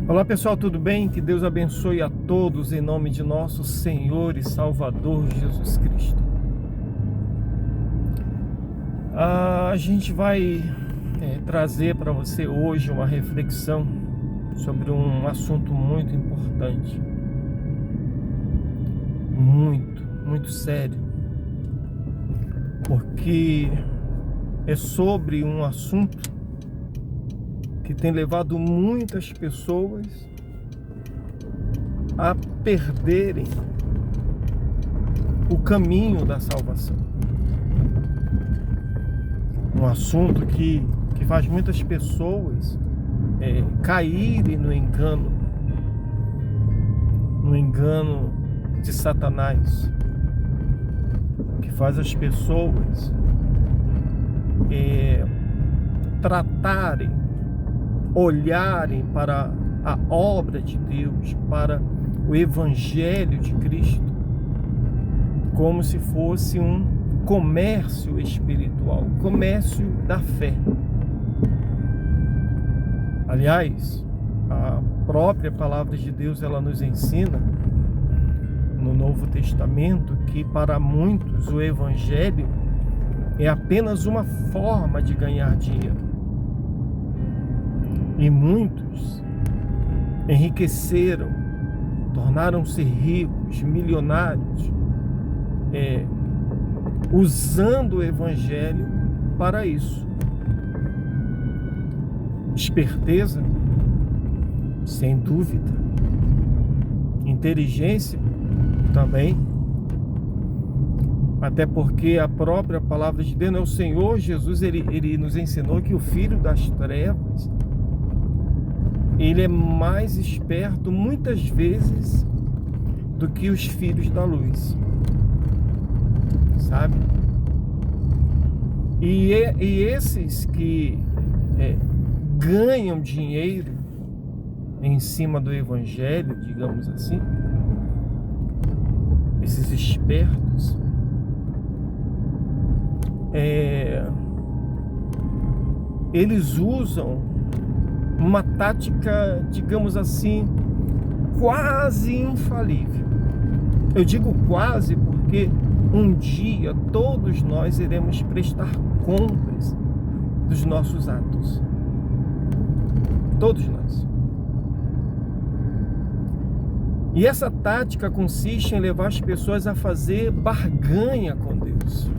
Olá pessoal, tudo bem? Que Deus abençoe a todos em nome de nosso Senhor e Salvador Jesus Cristo. A gente vai trazer para você hoje uma reflexão sobre um assunto muito importante, muito sério, porque é sobre um assunto que tem levado muitas pessoas a perderem o caminho da salvação. Um assunto que faz muitas pessoas caírem no engano de Satanás, que faz as pessoas tratarem, olharem para a obra de Deus, para o Evangelho de Cristo, como se fosse um comércio espiritual, comércio da fé. Aliás, a própria palavra de Deus, ela nos ensina no Novo Testamento que para muitos o Evangelho é apenas uma forma de ganhar dinheiro. E muitos enriqueceram, tornaram-se ricos, milionários, usando o Evangelho para isso. Esperteza, sem dúvida. Inteligência, também. Até porque a própria palavra de Deus, o Senhor Jesus, ele nos ensinou que o filho das trevas, ele é mais esperto muitas vezes do que os filhos da luz, sabe? E esses que ganham dinheiro em cima do Evangelho, digamos assim, esses espertos, eles usam uma tática, digamos assim, quase infalível. Eu digo quase porque um dia todos nós iremos prestar contas dos nossos atos. Todos nós. E essa tática consiste em levar as pessoas a fazer barganha com Deus.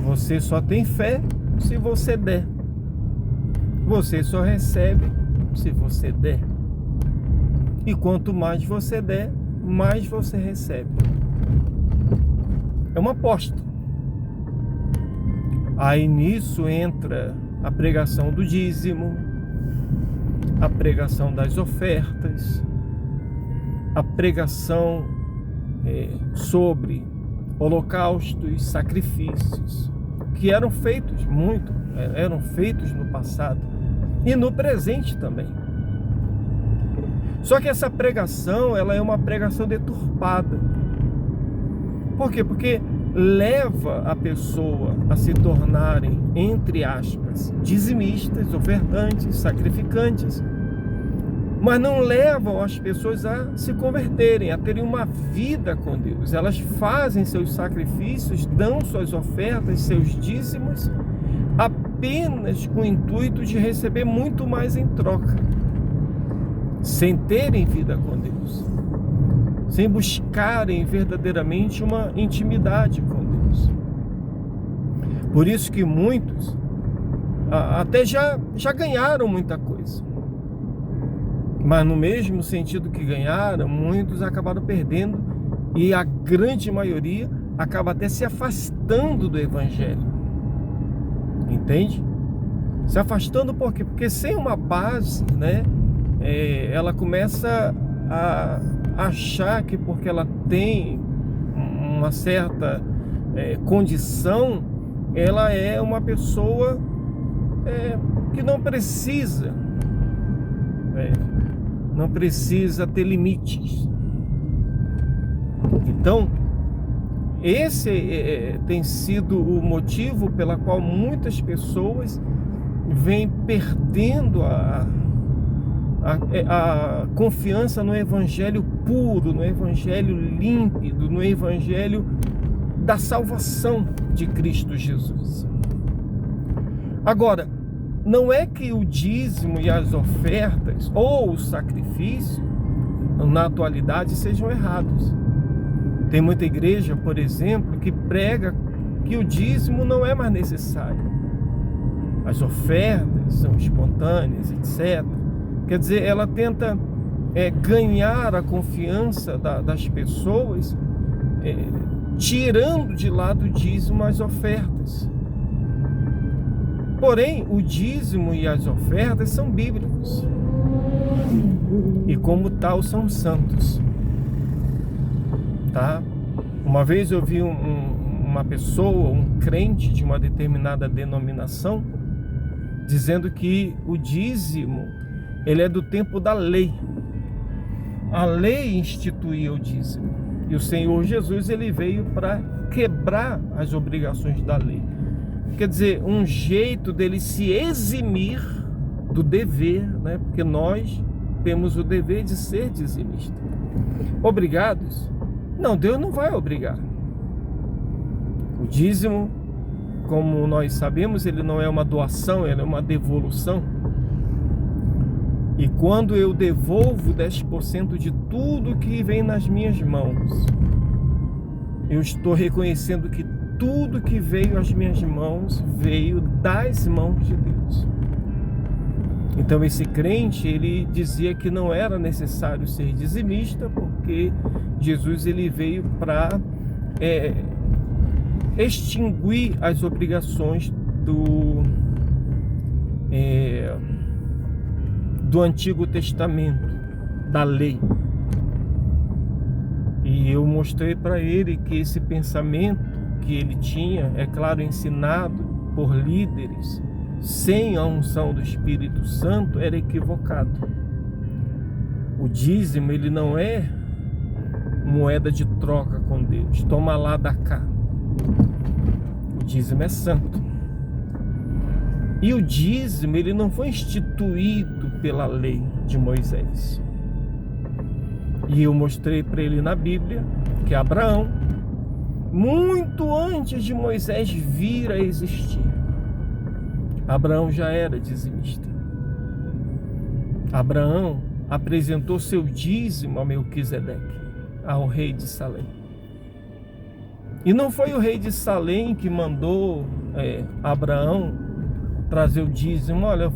Você só tem fé se você der. Você só recebe se você der. E quanto mais você der, mais você recebe. É uma aposta. Aí nisso entra a pregação do dízimo, a pregação das ofertas, a pregação sobre holocaustos, sacrifícios, que eram feitos no passado e no presente também. Só que essa pregação, ela é uma pregação deturpada. Por quê? Porque leva a pessoa a se tornarem, entre aspas, dizimistas, ofertantes, sacrificantes, mas não levam as pessoas a se converterem, a terem uma vida com Deus. Elas fazem seus sacrifícios, dão suas ofertas, seus dízimos, apenas com o intuito de receber muito mais em troca, sem terem vida com Deus, sem buscarem verdadeiramente uma intimidade com Deus. Por isso que muitos até já ganharam muita coisa, mas no mesmo sentido que ganharam, muitos acabaram perdendo, e a grande maioria acaba até se afastando do Evangelho. Entende? Se afastando por quê? Porque sem uma base, ela começa a achar que porque ela tem uma certa condição, ela é uma pessoa que não precisa ter limites. Então, esse tem sido o motivo pela qual muitas pessoas vêm perdendo a confiança no evangelho puro, no evangelho límpido, no evangelho da salvação de Cristo Jesus. Agora, não é que o dízimo e as ofertas ou o sacrifício na atualidade sejam errados. Tem muita igreja, por exemplo, que prega que o dízimo não é mais necessário. As ofertas são espontâneas, etc. Quer dizer, ela tenta ganhar a confiança das pessoas, tirando de lado o dízimo e as ofertas. Porém, o dízimo e as ofertas são bíblicos. E como tal, são santos. Tá? Uma vez eu vi uma pessoa, um crente de uma determinada denominação, dizendo que o dízimo, ele é do tempo da lei. A lei instituía o dízimo. E o Senhor Jesus, ele veio para quebrar as obrigações da lei. Quer dizer, um jeito dele se eximir do dever, né? Porque nós temos o dever de ser dizimista. Obrigados? Não, Deus não vai obrigar. O dízimo, como nós sabemos, ele não é uma doação, ele é uma devolução. E quando eu devolvo 10% de tudo que vem nas minhas mãos, eu estou reconhecendo que tudo que veio às minhas mãos veio das mãos de Deus. Então esse crente, ele dizia que não era necessário ser dizimista, porque Jesus, ele veio para extinguir as obrigações do Antigo Testamento, da lei. E eu mostrei para ele que esse pensamento que ele tinha, é claro, ensinado por líderes sem a unção do Espírito Santo, era equivocado. O dízimo, ele não é moeda de troca com Deus, toma lá, dá cá. O dízimo é santo. E o dízimo, ele não foi instituído pela lei de Moisés. E eu mostrei para ele na Bíblia que Abraão, muito antes de Moisés vir a existir, Abraão já era dizimista. Abraão apresentou seu dízimo a Melquisedeque, ao rei de Salém. E não foi o rei de Salém que mandou Abraão trazer o dízimo. Olha,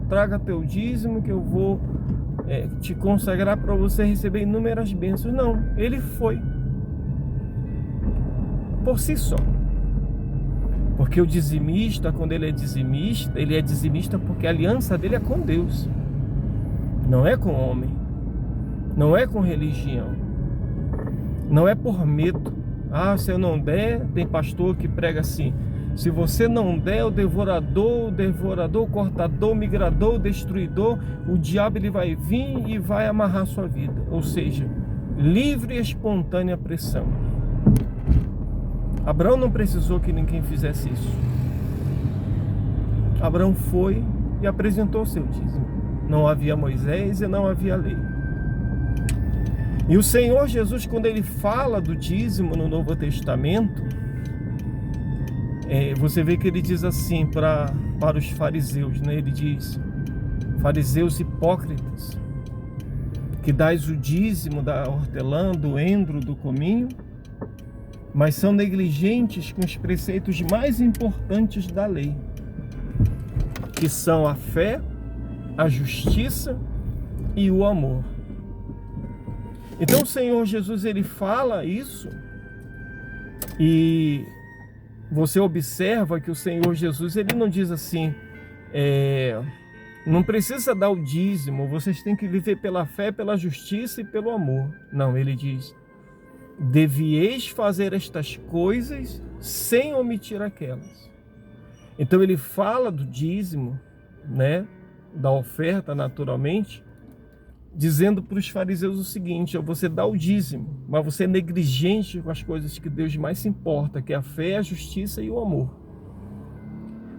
traga teu dízimo que eu vou te consagrar para você receber inúmeras bênçãos. Não, ele foi por si só. Porque o dizimista, quando ele é dizimista porque a aliança dele é com Deus, não é com o homem, não é com religião, não é por medo. Se eu não der, tem pastor que prega assim: se você não der, o devorador, cortador, migrador, destruidor, o diabo, ele vai vir e vai amarrar sua vida. Ou seja, livre e espontânea pressão. Abraão não precisou que ninguém fizesse isso. Abraão foi e apresentou seu dízimo. Não havia Moisés e não havia lei. E o Senhor Jesus, quando ele fala do dízimo no Novo Testamento, você vê que ele diz assim para os fariseus, né? Ele diz: fariseus hipócritas, que dais o dízimo da hortelã, do endro, do cominho, mas são negligentes com os preceitos mais importantes da lei, que são a fé, a justiça e o amor. Então o Senhor Jesus, ele fala isso, e você observa que o Senhor Jesus, ele não diz assim: não precisa dar o dízimo, vocês têm que viver pela fé, pela justiça e pelo amor. Não, ele diz: devieis fazer estas coisas sem omitir aquelas. Então ele fala do dízimo, né, da oferta, naturalmente, dizendo para os fariseus o seguinte: você dá o dízimo, mas você é negligente com as coisas que Deus mais se importa, que é a fé, a justiça e o amor.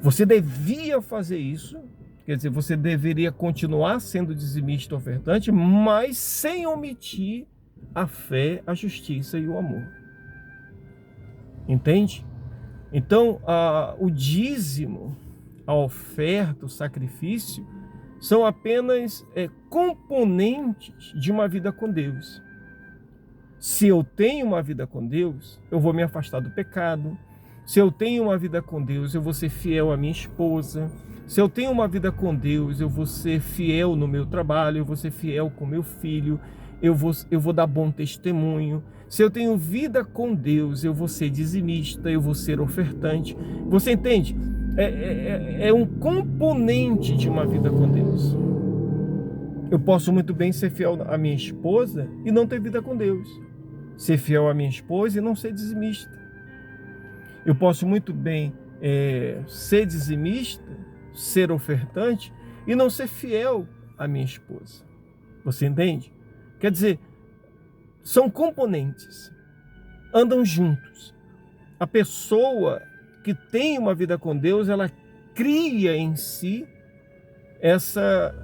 Você devia fazer isso Quer dizer, você deveria continuar sendo dizimista ofertante, mas sem omitir a fé, a justiça e o amor. Entende? Então, o dízimo, a oferta, o sacrifício, são apenas componentes de uma vida com Deus. Se eu tenho uma vida com Deus, eu vou me afastar do pecado. Se eu tenho uma vida com Deus, eu vou ser fiel à minha esposa. Se eu tenho uma vida com Deus, eu vou ser fiel no meu trabalho, eu vou ser fiel com meu filho, eu vou dar bom testemunho. Se eu tenho vida com Deus, eu vou ser dizimista, eu vou ser ofertante. Você entende? É um componente de uma vida com Deus. Eu posso muito bem ser fiel à minha esposa e não ter vida com Deus. Ser fiel à minha esposa e não ser dizimista. Eu posso muito bem ser dizimista, ser ofertante e não ser fiel à minha esposa. Você entende? Quer dizer, são componentes, andam juntos. A pessoa que tem uma vida com Deus, ela cria em si essa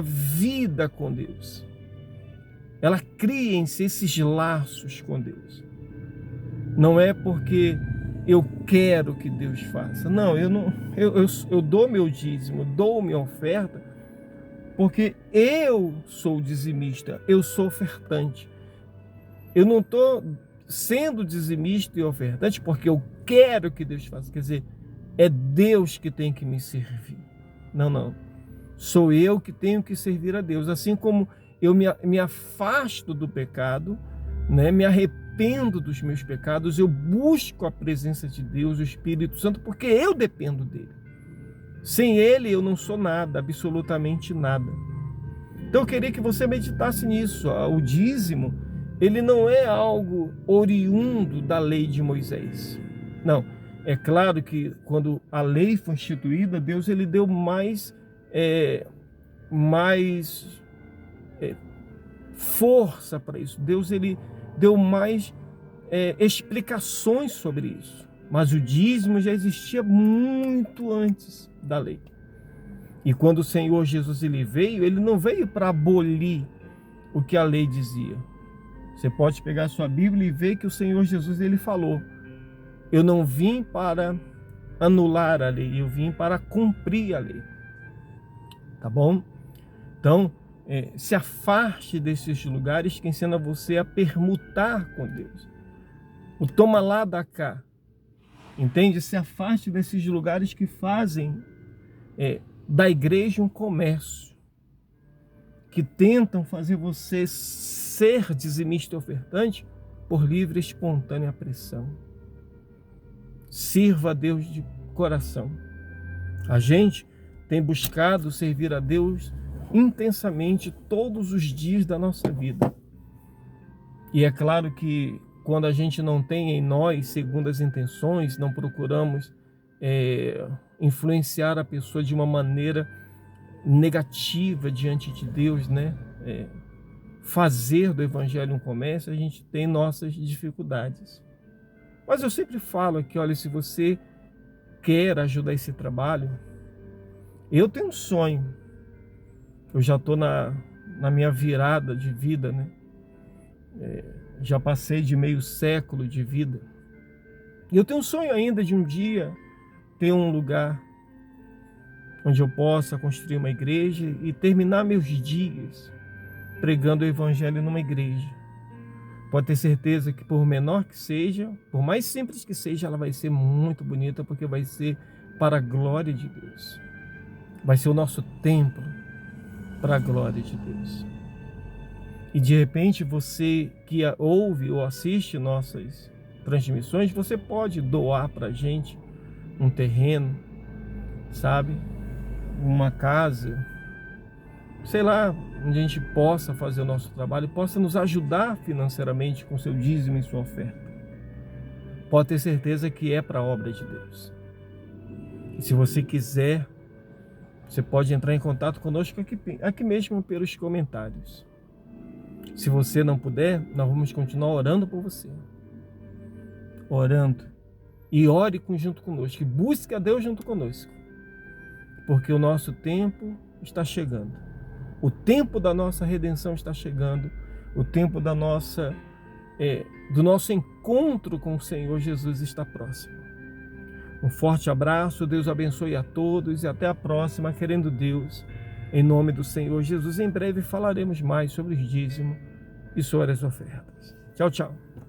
vida com Deus. Ela cria em si esses laços com Deus. Não é porque eu quero que Deus faça. Não, eu dou meu dízimo, dou minha oferta, porque eu sou dizimista, eu sou ofertante. Eu não estou sendo dizimista e ofertante porque eu quero que Deus faça. Quer dizer, é Deus que tem que me servir. Não. Sou eu que tenho que servir a Deus. Assim como eu me afasto do pecado, né? Me arrependo dos meus pecados, eu busco a presença de Deus, o Espírito Santo, porque eu dependo dele. Sem ele eu não sou nada, absolutamente nada. Então eu queria que você meditasse nisso. O dízimo, ele não é algo oriundo da lei de Moisés. Não, é claro que quando a lei foi instituída, Deus ele deu mais força para isso. Deus ele deu mais explicações sobre isso. Mas o dízimo já existia muito antes da lei. E quando o Senhor Jesus ele veio, ele não veio para abolir o que a lei dizia. Você pode pegar a sua Bíblia e ver que o Senhor Jesus ele falou: eu não vim para anular a lei, eu vim para cumprir a lei. Tá bom? Então, se afaste desses lugares que ensinam você a permutar com Deus. O toma lá, dá cá. Entende? Se afaste desses lugares que fazem da igreja um comércio, que tentam fazer você ser dizimista e ofertante por livre e espontânea pressão. Sirva a Deus de coração. A gente tem buscado servir a Deus intensamente todos os dias da nossa vida. E é claro que quando a gente não tem em nós segundas intenções, não procuramos influenciar a pessoa de uma maneira negativa diante de Deus, né? Fazer do evangelho um comércio, a gente tem nossas dificuldades. Mas eu sempre falo aqui, olha, se você quer ajudar esse trabalho, eu tenho um sonho. Eu já estou na minha virada de vida, né? Já passei de meio século de vida. E eu tenho um sonho ainda de um dia ter um lugar onde eu possa construir uma igreja e terminar meus dias pregando o evangelho numa igreja. Pode ter certeza que por menor que seja, por mais simples que seja, ela vai ser muito bonita, porque vai ser para a glória de Deus. Vai ser o nosso templo para a glória de Deus. E de repente você que ouve ou assiste nossas transmissões, você pode doar para a gente um terreno, sabe? Uma casa, sei lá, onde a gente possa fazer o nosso trabalho, possa nos ajudar financeiramente com seu dízimo e sua oferta. Pode ter certeza que é para a obra de Deus. E se você quiser, você pode entrar em contato conosco aqui mesmo pelos comentários. Se você não puder, nós vamos continuar orando por você. Orando. E ore junto conosco. E busque a Deus junto conosco. porque o nosso tempo está chegando. O tempo da nossa redenção está chegando. O tempo do nosso encontro com o Senhor Jesus está próximo. Um forte abraço, Deus abençoe a todos e até a próxima, querendo Deus, em nome do Senhor Jesus. Em breve falaremos mais sobre os dízimos e sobre as ofertas. Tchau, tchau.